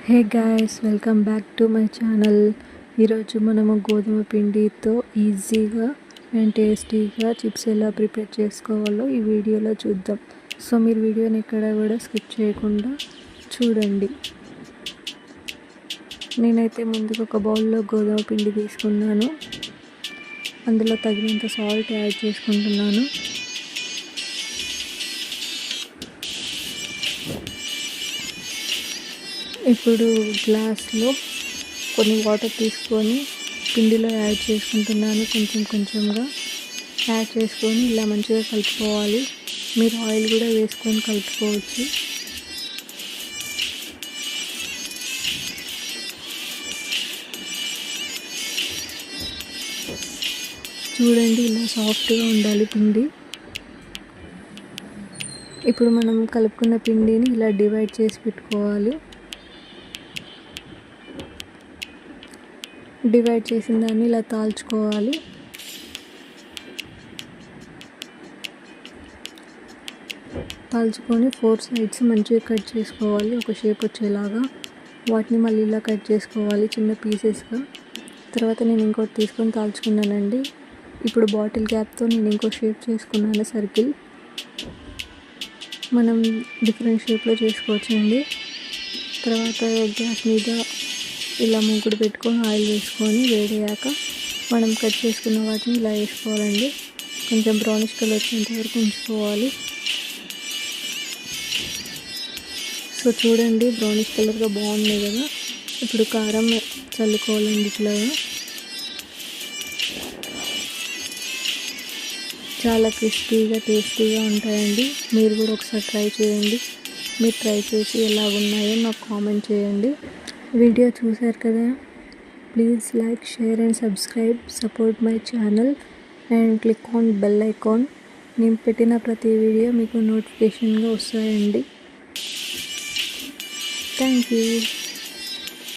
Hey guys, welcome back to my channel. ఈరోజు మనము గోధుమ పిండితో ఈజీగా అండ్ టేస్టీగా చిప్స్ ఎలా ప్రిపేర్ చేసుకోవాలో ఈ వీడియోలో చూద్దాం. సో మీరు వీడియోని ఎక్కడ కూడా స్కిప్ చేయకుండా చూడండి. నేనైతే ముందుకు ఒక బౌల్లో గోధుమ పిండి తీసుకున్నాను. అందులో తగినంత సాల్ట్ యాడ్ చేసుకుంటున్నాను. ఇప్పుడు గ్లాస్లో కొన్ని వాటర్ తీసుకొని పిండిలో యాడ్ చేసుకుంటున్నాను. కొంచెంగా యాడ్ చేసుకొని ఇలా మంచిగా కలుపుకోవాలి. మీరు ఆయిల్ కూడా వేసుకొని కలుపుకోవచ్చు. చూడండి, ఇలా సాఫ్ట్గా ఉండాలి పిండి. ఇప్పుడు మనం కలుపుకున్న పిండిని ఇలా డివైడ్ చేసి పెట్టుకోవాలి. డివైడ్ చేసిన దాన్ని ఇలా తాల్చుకోవాలి. తాల్చుకొని 4 సైడ్స్ మంచిగా కట్ చేసుకోవాలి, ఒక షేప్ వచ్చేలాగా. వాటిని మళ్ళీ ఇలా కట్ చేసుకోవాలి చిన్న పీసెస్గా. తర్వాత నేను ఇంకోటి తీసుకొని తాల్చుకున్నానండి. ఇప్పుడు బాటిల్ క్యాప్తో నేను ఇంకో షేప్ చేసుకున్నాను, సర్కిల్. మనం డిఫరెంట్ షేప్లో చేసుకోవచ్చండి. తర్వాత గ్యాస్ మీద ఇలా మూకుడు పెట్టుకొని ఆయిల్ వేసుకొని వేడయ్యాక మనం కట్ చేసుకున్న వాటిని ఇలా వేసుకోవాలండి. కొంచెం బ్రౌనిష్ కలర్ వచ్చేంత వరకు ఉంచుకోవాలి. సో చూడండి, బ్రౌనిష్ కలర్గా బాగున్నాయి కదా. ఇప్పుడు కారం చల్లుకోవాలండి ఇట్లాగా. చాలా క్రిస్పీగా టేస్టీగా ఉంటాయండి. మీరు కూడా ఒకసారి ట్రై చేయండి. మీరు ట్రై చేసి ఎలాగున్నాయో నాకు కామెంట్ చేయండి. వీడియో చూశారు కదా, please like, share and subscribe. Support my channel and click on bell icon. నేను పెట్టిన ప్రతి వీడియో మీకు నోటిఫికేషన్గా వస్తాయండి. Thank you.